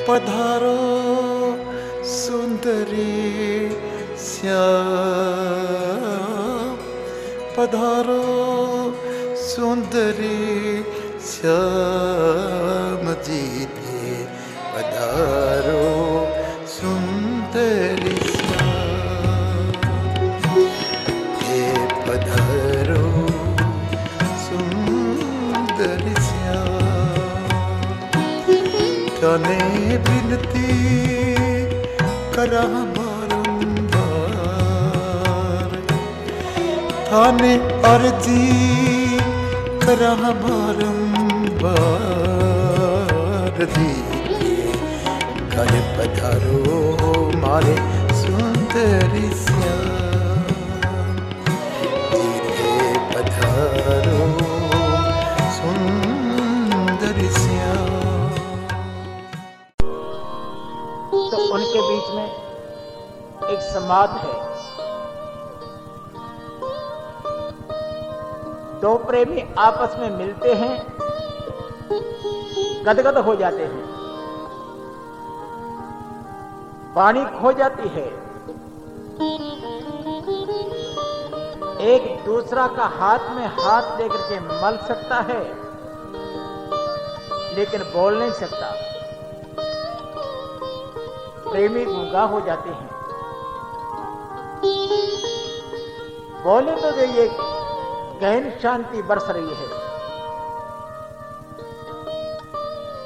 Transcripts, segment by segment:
पधारो सुंदरी श्याम, पधारो सुंदरी श्याम जी थे, पधारो सुंदरी श्याम, हे पधारो सुंदरी श्याम। तने विनती करा बारंबार, थाने अर्जी करा बारंबार, दीजिए घर पधारो मारे सुंदरी श्याम, दीजिए पधारो सुंदरी श्याम। तो उनके बीच में एक संवाद है। दो प्रेमी आपस में मिलते हैं, गदगद हो जाते हैं, वाणी खो जाती है, एक दूसरा का हाथ में हाथ लेकर के मल सकता है लेकिन बोल नहीं सकता। प्रेमी गूंगा हो जाते हैं। बोले तो ये गहन शांति बरस रही है।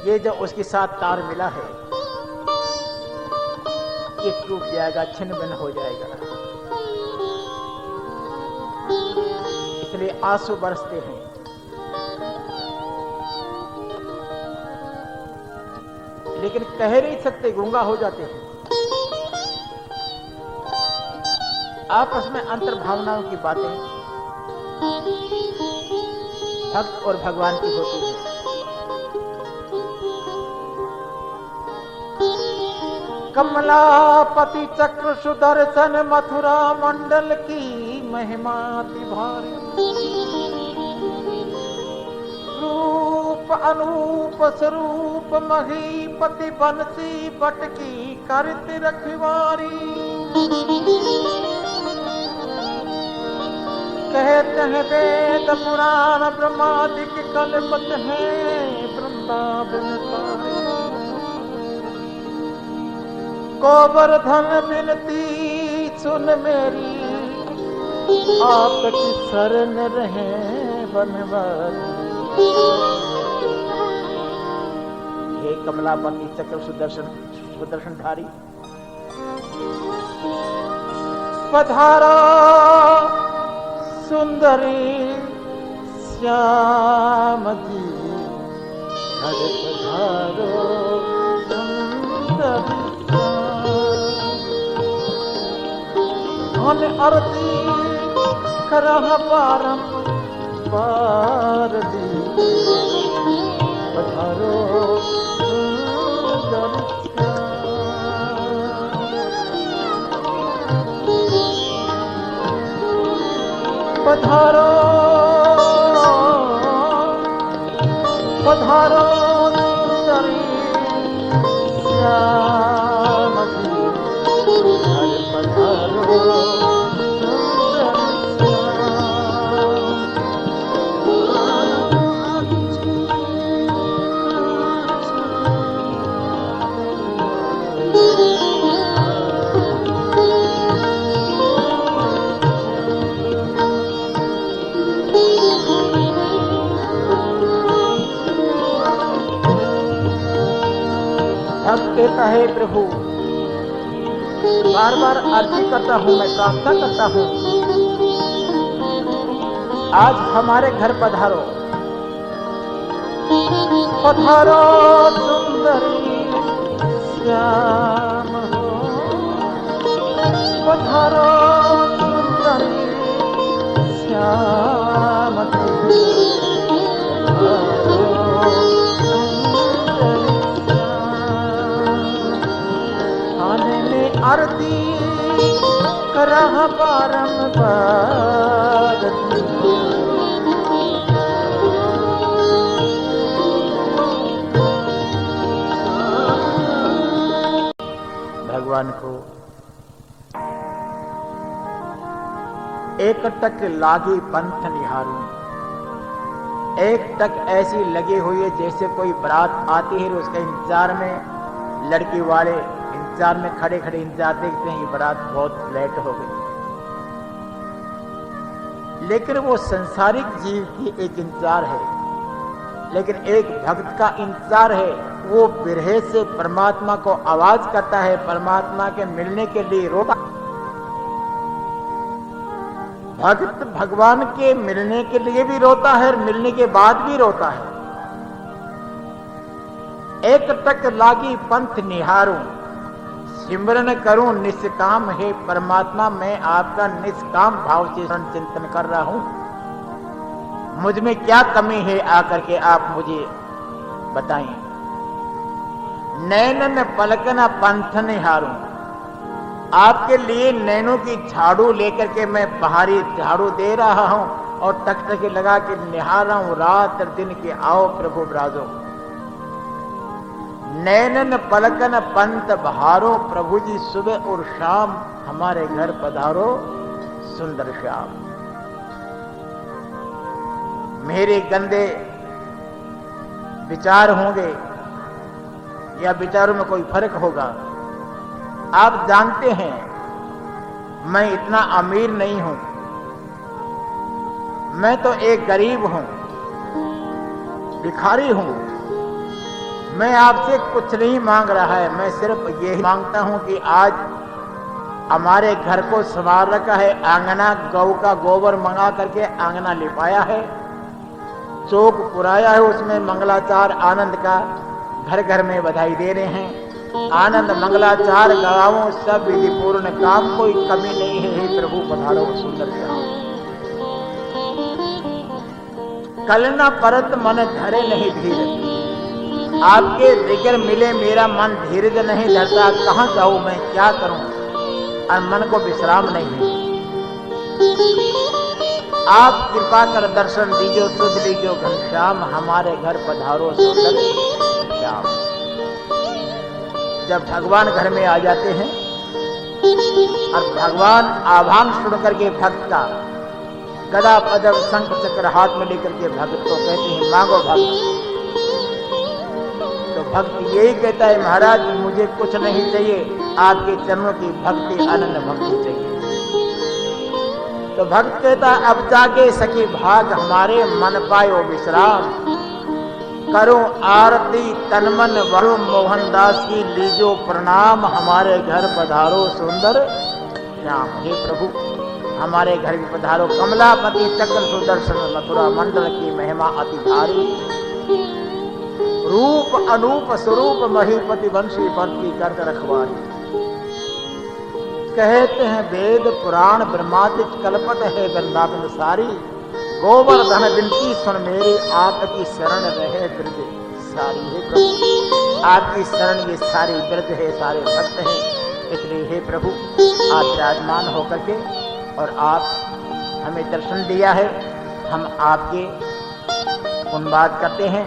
ये जो उसके साथ तार मिला है ये टूट जाएगा, छिन्न भिन्न हो जाएगा। इसलिए आंसू बरसते हैं। लेकिन कह नहीं सकते, गूंगा हो जाते हैं। आपस में अंतर भावनाओं की बातें भक्त और भगवान की होती है। कमलापति चक्र सुदर्शन मथुरा मंडल की महिमा अति भारी, रूप अनूप स्वरूप महीपति बंसी बट की करती रखवारी। कहते हैं वेद पुराण ब्रह्मादिक कल्पत है वृंदावन सारे। गोवर्धन विनती सुन मेरी, आपकी शरण रहे बनवारी। हे कमलापति चक्र सुदर्शनधारी, पधारा सुंदरी श्याम जी, घर पधारो सुंदरी श्याम। आरती करह बारंबार दी, पधारो सुंदरी श्याम, पधारो पधारो सुंदरी श्याम जी, घर पधारो कहता है प्रभु, बार बार अर्जी करता हूं, मैं प्रार्थना करता हूं, आज हमारे घर पधारो, पधारो सुंदरी श्याम, पधारो सुंदरी श्याम, आरती करह बारंबार, भगवान को। एक टक लागी पंथ निहारूं, एक टक ऐसी लगी हुई है जैसे कोई बारात आती है, उसके इंतजार में लड़की वाले इंतजार में खड़े खड़े इंतजार देखते हैं, ये बारात बहुत लेट हो गई। लेकिन वो संसारिक जीव की एक इंतजार है, लेकिन एक भक्त का इंतजार है। वो बिरहे से परमात्मा को आवाज करता है, परमात्मा के मिलने के लिए रोता। भक्त भगवान के मिलने के लिए भी रोता है और मिलने के बाद भी रोता है। एक टक लागी पंथ निहारूं, सिमरन करूं निष्काम, है परमात्मा मैं आपका निष्काम भाव से चिंतन कर रहा हूं। मुझ में क्या कमी है आकर के आप मुझे बताएं। नैनन पलकन पंथ निहारूं, आपके लिए नैनों की झाड़ू लेकर के मैं बाहरी झाड़ू दे रहा हूं और टकटकी लगा के निहार रहा हूं रात दिन के आओ प्रभु ब्राजो। नैनन पलकन पंत बहारो, प्रभु जी सुबह और शाम हमारे घर पधारो सुंदर श्याम। मेरे गंदे विचार होंगे या विचारों में कोई फर्क होगा। आप जानते हैं मैं इतना अमीर नहीं हूं, मैं तो एक गरीब हूं, भिखारी हूं। मैं आपसे कुछ नहीं मांग रहा है, मैं सिर्फ यही मांगता हूं कि आज हमारे घर को संवार रखा है, आंगना गौ का गोबर मंगा करके आंगना लिपाया है, चौक पुराया है, उसमें मंगलाचार आनंद का घर घर में बधाई दे रहे हैं। आनंद मंगलाचार गावों सब विधि पूर्ण काम, कोई कमी नहीं है, हे प्रभु पधारो सुंदर श्याम। कल न परत मन धरे नहीं धीर, आपके जिक्र मिले मेरा मन धीरज नहीं धरता। कहां जाऊं मैं, क्या करूं, और मन को विश्राम नहीं है। आप कृपा कर दर्शन दीजो, सुध लीजो घनश्याम, हमारे घर पधारो सुंदर श्याम। जब भगवान घर में आ जाते हैं और भगवान आह्वान सुन करके भक्त का गदा पदम शंख चक्र हाथ में लेकर के भक्त को कहते हैं मांगो भक्त। तो भक्त यही कहता है महाराज मुझे कुछ नहीं चाहिए, आपके चरणों की भक्ति अनन्य भक्ति चाहिए। तो भक्त कहता अब जाके सखी भाग हमारे, मन पायो विश्राम, करो आरती तन मन वरुण मोहनदास की, लीजो प्रणाम, हमारे घर पधारो सुंदर श्याम। हे प्रभु हमारे घर भी पधारो, कमलापति चक्र सुदर्शन मथुरा मंडल की महिमा अति भारी, रूप अनूप स्वरूप महीपति वंशी पति कर्क रखवारी। कहते हैं वेद पुराण ब्रह्मादि कल्पत है वृंदावन सारी, गोवर्धन विनती सुन मेरी, आपकी शरण रहे वृद्ध सारी। हे प्रभु आपकी शरण ये सारे वृद्ध है, सारे भक्त हैं, इसलिए हे प्रभु आप विराजमान होकर के और आप हमें दर्शन दिया है, हम आपके पुण्यवाद करते हैं।